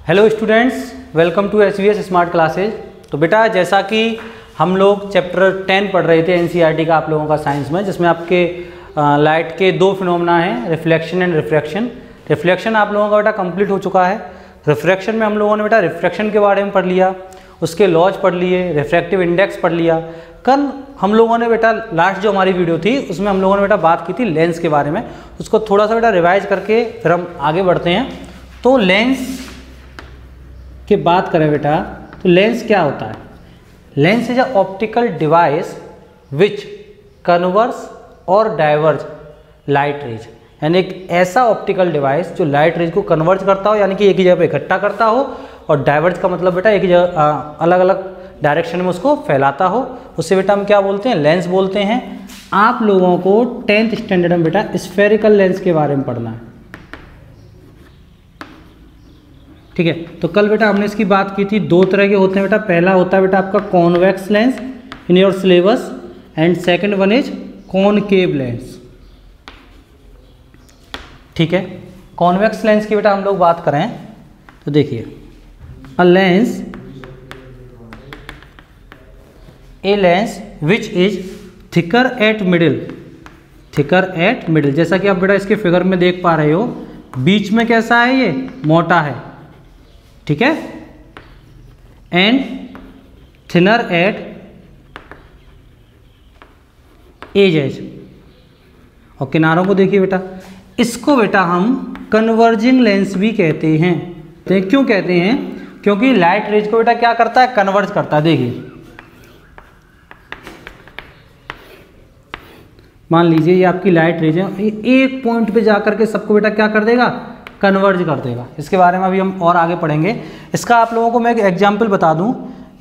Hello students, welcome to SVS smart classes. तो बेटा जैसा कि हम लोग चैप्टर 10 पढ़ रहे थे NCERT का आप लोगों का साइंस में, जिसमें आपके लाइट के दो फिनोमेना हैं, रिफ्लेक्शन एंड रिफ्रैक्शन। रिफ्लेक्शन आप लोगों का बेटा कंप्लीट हो चुका है। रिफ्रैक्शन में हम लोगों ने बेटा रिफ्रैक्शन के बारे में पढ़ लिया, उसके लॉज पढ़ लिए, रिफ्रैक्टिव इंडेक्स पढ़ लिया। कल हम लोगों ने बेटा लास्ट जो हमारी वीडियो थी उसमें हम लोगों ने बेटा बात की थी लेंस के बारे में। उसको थोड़ा सा बेटा रिवाइज करके फिर हम आगे बढ़ते हैं। तो लेंस की बात करें बेटा, तो लेंस क्या होता है? Lens is a optical device which converse और डाइवर्ज लाइट रेज, यानी एक ऐसा ऑप्टिकल डिवाइस जो लाइट रेज को कन्वर्ज करता हो, यानी कि एक ही जगह पे इकट्ठा करता हो, और डाइवर्ज का मतलब बेटा एक ही जगह अलग अलग डायरेक्शन में उसको फैलाता हो। उससे बेटा हम क्या बोलते हैं? लेंस बोलते हैं। आप लोगों को 10th स्टैंडर्ड में बेटा स्फेरिकल लेंस के बारे में पढ़ना है, ठीक है। तो कल बेटा हमने इसकी बात की थी। दो तरह के होते हैं बेटा। पहला होता है बेटा आपका convex lens in your syllabus, and second one is concave lens, ठीक है। कॉन्वेक्स लेंस की बेटा हम लोग बात करें तो देखिए, a lens which is thicker eight middle, जैसा कि आप बेटा इसके फिगर में देख पा रहे हो, बीच में कैसा है? ये मोटा है, ठीक है, एंड थिनर एट एज, और किनारों को देखिए बेटा। इसको बेटा हम कन्वर्जिंग लेंस भी कहते हैं। तो क्यों कहते हैं? क्योंकि लाइट रेज को बेटा क्या करता है? कन्वर्ज करता है। देखिए, मान लीजिए ये आपकी लाइट रेज है, एक पॉइंट पे जाकर के सबको बेटा क्या कर देगा? कन्वर्ज कर देगा। इसके बारे में अभी हम और आगे पढ़ेंगे। इसका आप लोगों को मैं एक एग्जांपल बता दूं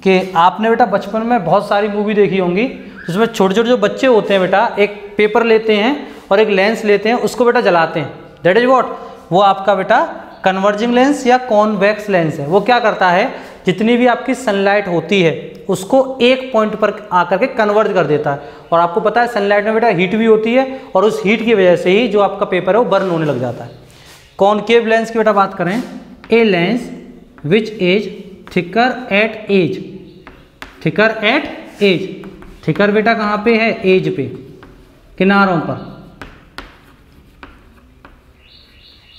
कि आपने बेटा बचपन में बहुत सारी मूवी देखी होंगी, उसमें छोटे छोटे जो बच्चे होते हैं बेटा एक पेपर लेते हैं और एक लेंस लेते हैं, उसको बेटा जलाते हैं। That is what? वो आपका बेटा कन्वर्जिंग लेंस या कॉन्वेक्स लेंस है। वो क्या करता है? जितनी भी आपकी सनलाइट होती है उसको एक पॉइंट पर आकर के कन्वर्ज कर देता है। और आपको पता है सनलाइट में बेटा हीट भी होती है, और उस हीट की वजह से ही जो आपका पेपर है वो बर्न होने लग जाता है। कॉनकेव लेंस की बेटा बात करें, a lens which is thicker at edge, thicker बेटा कहाँ पे है? एज पे, किनारों पर,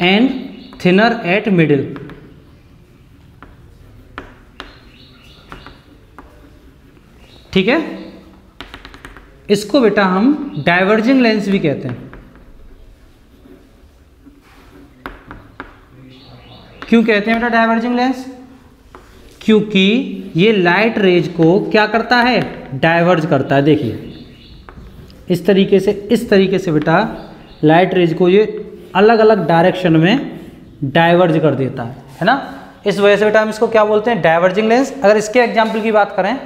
एंड थिनर एट मिडिल, ठीक है। इसको बेटा हम डाइवर्जिंग लेंस भी कहते हैं। क्यों कहते हैं बेटा डाइवर्जिंग लेंस? क्योंकि ये लाइट रेज को क्या करता है? डाइवर्ज करता है। देखिए इस तरीके से बेटा लाइट रेज को ये अलग अलग डायरेक्शन में डाइवर्ज कर देता है ना। इस वजह से बेटा हम इसको क्या बोलते हैं? Diverging lens. अगर इसके एग्जाम्पल की बात करें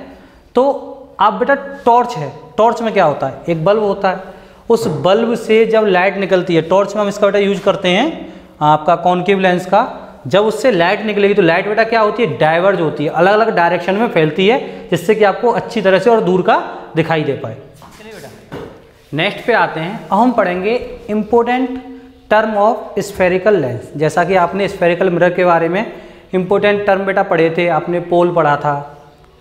तो आप बेटा टॉर्च है, टॉर्च में क्या होता है? एक बल्ब होता है, उस बल्ब से जब लाइट निकलती है, टॉर्च में हम इसका बेटा यूज करते हैं आपका कॉनकेव लेंस का। जब उससे लाइट निकलेगी तो लाइट बेटा क्या होती है? डाइवर्ज होती है, अलग अलग डायरेक्शन में फैलती है, जिससे कि आपको अच्छी तरह से और दूर का दिखाई दे पाए। चलिए बेटा नेक्स्ट पे आते हैं। अब हम पढ़ेंगे important term of spherical lens. जैसा कि आपने स्फेरिकल मिरर के बारे में इंपॉर्टेंट टर्म बेटा पढ़े थे, आपने पोल पढ़ा था,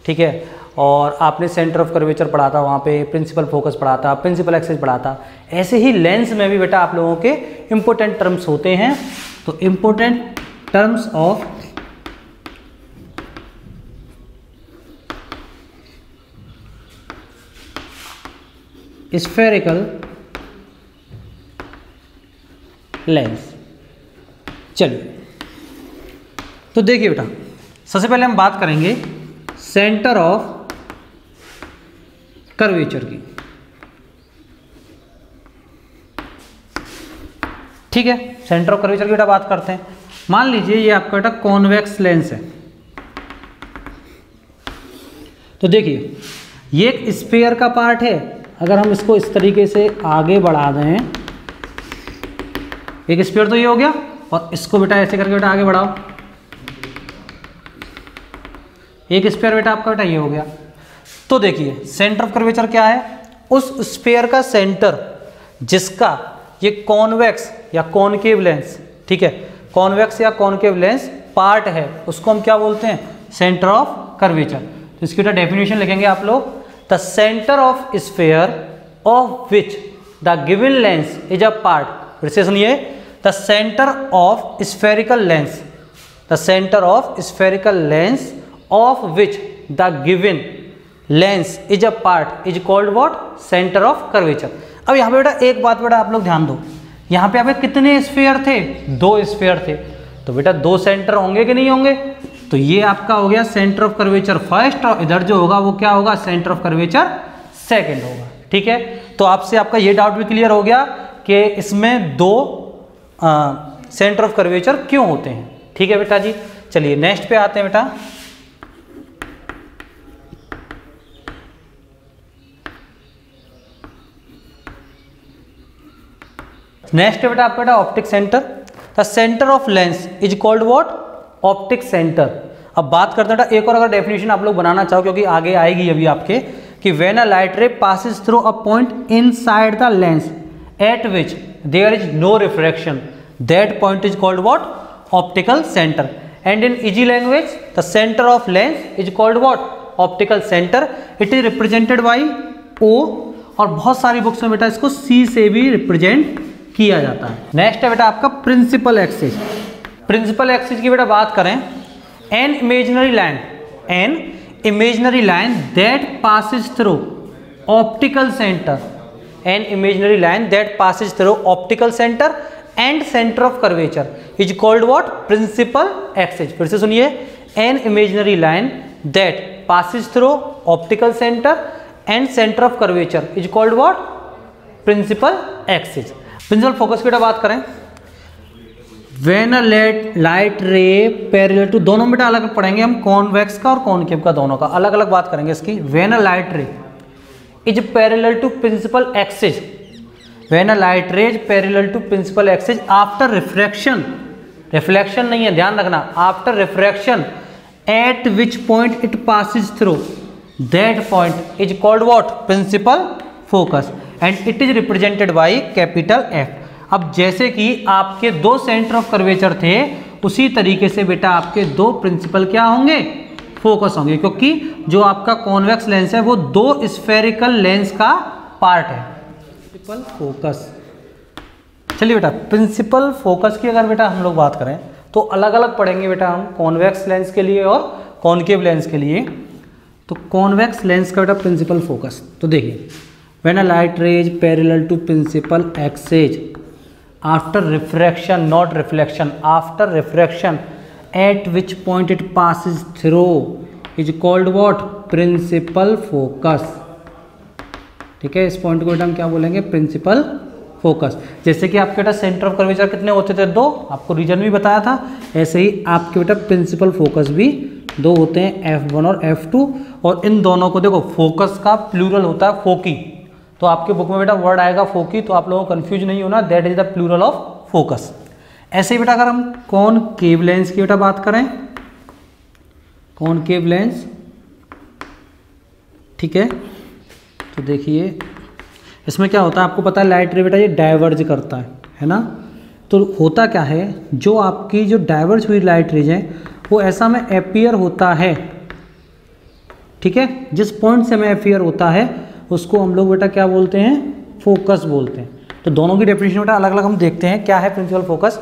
ठीक है, और आपने सेंटर ऑफ कर्वेचर पढ़ा था, वहाँ पे प्रिंसिपल फोकस पढ़ा था, प्रिंसिपल एक्सिस पढ़ा था। ऐसे ही लेंस में भी बेटा आप लोगों के इंपॉर्टेंट टर्म्स होते हैं। तो important terms of spherical lens. चलिए तो देखिए बेटा, सबसे पहले हम बात करेंगे सेंटर ऑफ कर्वेचर की, ठीक है। सेंटर ऑफ कर्वेचर की बेटा बात करते हैं। मान लीजिए ये आपका बेटा कॉन्वेक्स लेंस है। तो देखिए ये एक स्फीयर का पार्ट है। अगर हम इसको इस तरीके से आगे बढ़ा दें, एक स्फीयर तो ये हो गया, और इसको बेटा ऐसे करके बेटा आगे बढ़ाओ, एक स्फीयर बेटा आपका बेटा ये हो गया। तो देखिए सेंटर ऑफ कर्वेचर क्या है? उस स्फीयर का सेंटर जिसका ये कॉन्वेक्स या कॉनकेव लेंस, ठीक है, कॉन्वेक्स या कॉनकेव लेंस पार्ट है उसको हम क्या बोलते हैं, सेंटर ऑफ कर्वेचर। तो इसकी बेटा डेफिनेशन लिखेंगे आप लोग, the centre of sphere of which the given lens is a part. फिर से सुनिए, the centre of spherical lens, the centre of spherical lens of which the given lens is a part is called what, centre of curvature. अब यहाँ पे बेटा एक बात बेटा आप लोग ध्यान दो, यहाँ पे आप कितने स्फीयर थे, 2 स्फीयर थे, तो बेटा 2 सेंटर होंगे कि नहीं होंगे, तो ये आपका हो गया सेंटर ऑफ कर्वेचर फर्स्ट, और इधर जो होगा वो क्या होगा, सेंटर ऑफ कर्वेचर सेकंड होगा। ठीक है, तो आपसे आपका ये डाउट भी क्लियर हो गया कि इसमें 2 सेंटर ऑफ कर्वेचर क्यों होते हैं। ठीक है बेटा जी, चलिए नेक्स्ट पे आते हैं बेटा। नेक्स्ट है बेटा आपका बेटा optic centre. The centre of lens is called what, optic centre. अब बात करते हैं बेटा एक और अगर डेफिनेशन आप लोग बनाना चाहो, क्योंकि आगे आएगी अभी आपके, कि when a light ray passes through a point inside the lens at which there is no refraction, that point is called what, optical centre. And in easy language the centre of lens is called what, optical centre. It is represented by O, और बहुत सारी books में बेटा इसको C से भी represent किया जाता है। नेक्स्ट है बेटा आपका प्रिंसिपल एक्सिस। प्रिंसिपल एक्सिस की बेटा बात करें, an imaginary line, an imaginary line that passes through optical centre, an imaginary line that passes through optical centre and centre of curvature is called what, principal axis. फिर से सुनिए, an imaginary line that passes through optical centre and centre of curvature is called what, principal axis. Principal focus की बेटा बात करें, when a light ray parallel to, दोनों बेटा अलग पढ़ेंगे हम, कॉन्वेक्स का और कॉनकेव का, दोनों का अलग अलग बात करेंगे इसकी। When a light ray is parallel to principal axis, when a light ray is parallel to principal axis after refraction, reflection नहीं है ध्यान रखना, after refraction at which point it passes through, that point is called what, principal focus, and it is represented by capital F। अब जैसे कि आपके 2 centre of curvature थे, उसी तरीके से बेटा आपके 2 प्रिंसिपल क्या होंगे, फोकस होंगे, क्योंकि जो आपका कॉन्वेक्स लेंस है वो 2 स्फेरिकल लेंस का पार्ट है। प्रिंसिपल फोकस, चलिए बेटा प्रिंसिपल फोकस की अगर बेटा हम लोग बात करें तो अलग अलग पढ़ेंगे बेटा हम, कॉन्वेक्स लेंस के लिए और कॉनकेव लेंस के लिए। तो कॉन्वेक्स लेंस का बेटा प्रिंसिपल फोकस, तो देखिए, when a light ray is parallel to principal axis after refraction, not reflection, after refraction at which point it passes through is called what, principal focus। ठीक है, इस पॉइंट को बेटा हम क्या बोलेंगे, प्रिंसिपल फोकस। जैसे कि आपके बेटा सेंटर ऑफ कर्वेचर कितने होते थे, 2, आपको रीजन भी बताया था, ऐसे ही आपके बेटा प्रिंसिपल फोकस भी 2 होते हैं, F1 और F2। और इन दोनों को देखो, फोकस का प्लूरल होता है फोकी, तो आपके बुक में बेटा वर्ड आएगा फोकी, तो आप लोगों को कंफ्यूज नहीं होना, that is the plural of focus. ऐसे ही बेटा अगर हम कॉनकेव लेंस की बेटा बात करें, कॉनकेव लेंस, ठीक है, तो देखिए इसमें क्या होता है, आपको पता है लाइट रे बेटा ये डाइवर्ज करता है ना, तो होता क्या है, जो आपकी जो डाइवर्ज हुई लाइट रेज है वो ऐसा में अपीयर होता है, ठीक है, जिस पॉइंट से में अपीयर होता है उसको हम लोग बेटा क्या बोलते हैं, फोकस बोलते हैं। तो दोनों की डेफिनेशन बेटा अलग अलग हम देखते हैं, क्या है principal focus.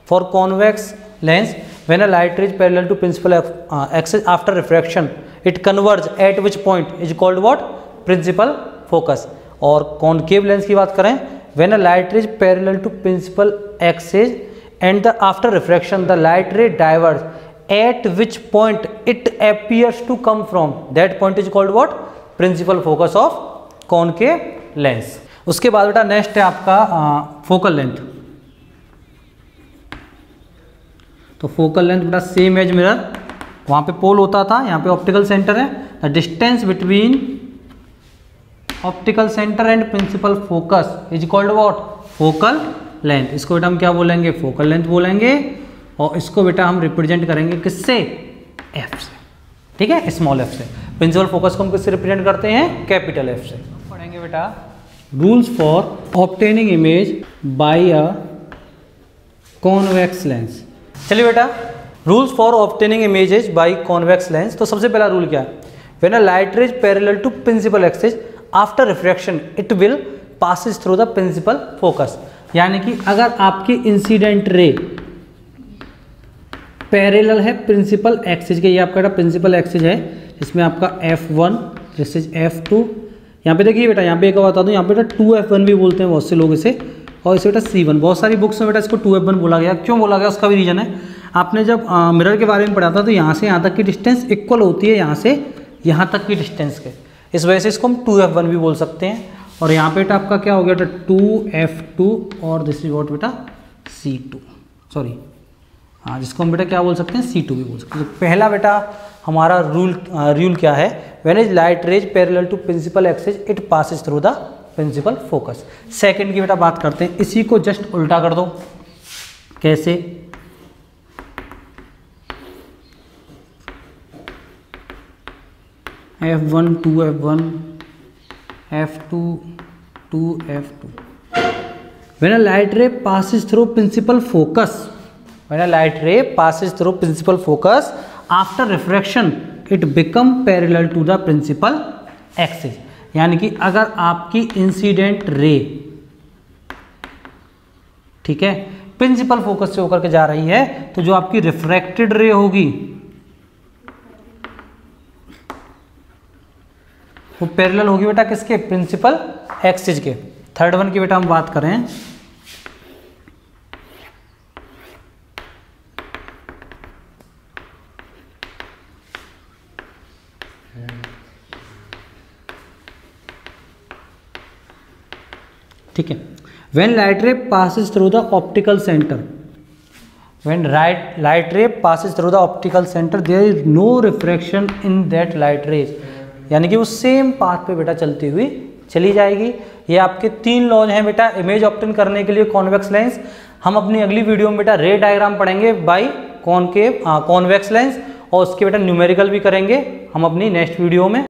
For convex lens, when a light ray is parallel to principal axis after refraction it converge at which point is called what, principal focus. और कॉनकेव लेंस की बात करें, when a light ray is parallel to principal axis and the after refraction the light ray diverge at which point it appears to come from, that point is called what, principal focus of concave lens. उसके बाद बेटा next है आपका focal length. तो focal length बेटा same as mirror, वहाँ पे pole होता था, यहाँ पे ऑप्टिकल सेंटर है। The distance between optical centre and principal focus is called what, focal length. इसको बेटा हम क्या बोलेंगे, फोकल लेंथ बोलेंगे, और इसको बेटा हम रिप्रेजेंट करेंगे किससे, F से, ठीक है, स्मॉल f से। प्रिंसिपल फोकस को हम किससे रिप्रेजेंट करते हैं, कैपिटल F से। पढ़ेंगे बेटा rules for obtaining image by a convex lens. चलिए बेटा rules for obtaining images by convex lens. तो सबसे पहला रूल क्या है, when a light rays parallel to principal axis after refraction it will passes through the principal focus. यानी कि अगर आपकी इंसिडेंट रे पैरेलल है प्रिंसिपल एक्सिस के, ये आपका प्रिंसिपल एक्सिस है जिसमें आपका F1 दिस इज F2, यहाँ पे देखिए बेटा, यहाँ पे एक बता दूँ, यहाँ पे बेटा 2F1 भी बोलते हैं बहुत से लोग इसे, और इसे बेटा C1, बहुत सारी बुक्स में बेटा इसको 2F1 बोला गया। क्यों बोला गया उसका भी रीजन है, आपने जब मिरर के बारे में पढ़ा था तो यहाँ से यहाँ तक की डिस्टेंस इक्वल होती है यहाँ से यहाँ तक की डिस्टेंस के, इस वजह से इसको हम 2F1 भी बोल सकते हैं। और यहाँ पे बेटा आपका क्या हो गया बेटा 2F2 और दिस इज व्हाट बेटा C2, सॉरी हाँ, जिसको हम बेटा क्या बोल सकते हैं C2 भी बोल सकते हैं। तो पहला बेटा हमारा रूल क्या है, when is light rays parallel to principal axis it passes through the principal focus. Second की बेटा बात करते हैं, इसी को जस्ट उल्टा कर दो। कैसे, F1 2F1 F2 2F2 when a light ray passes through principal focus, when a light ray passes through principal focus after refraction it become parallel to the principal axis। यानी कि अगर आपकी इंसिडेंट रे, ठीक है, principal focus से होकर के जा रही है तो जो आपकी रिफ्रैक्टेड रे होगी वो पैरेलल होगी बेटा किसके, प्रिंसिपल एक्सिस के। थर्ड वन की बेटा हम बात करें, ठीक है, when light ray passes through the optical centre, when light ray passes through the optical centre there is no refraction in that light rays. यानी कि वो सेम पाथ पे बेटा चलती हुई चली जाएगी। ये आपके 3 लॉज हैं बेटा इमेज ऑब्टेन करने के लिए कॉन्वेक्स लेंस। हम अपनी अगली वीडियो में बेटा रे डायग्राम पढ़ेंगे बाय कॉन्वेक्स लेंस और उसके बेटा न्यूमेरिकल भी करेंगे हम अपनी नेक्स्ट वीडियो में।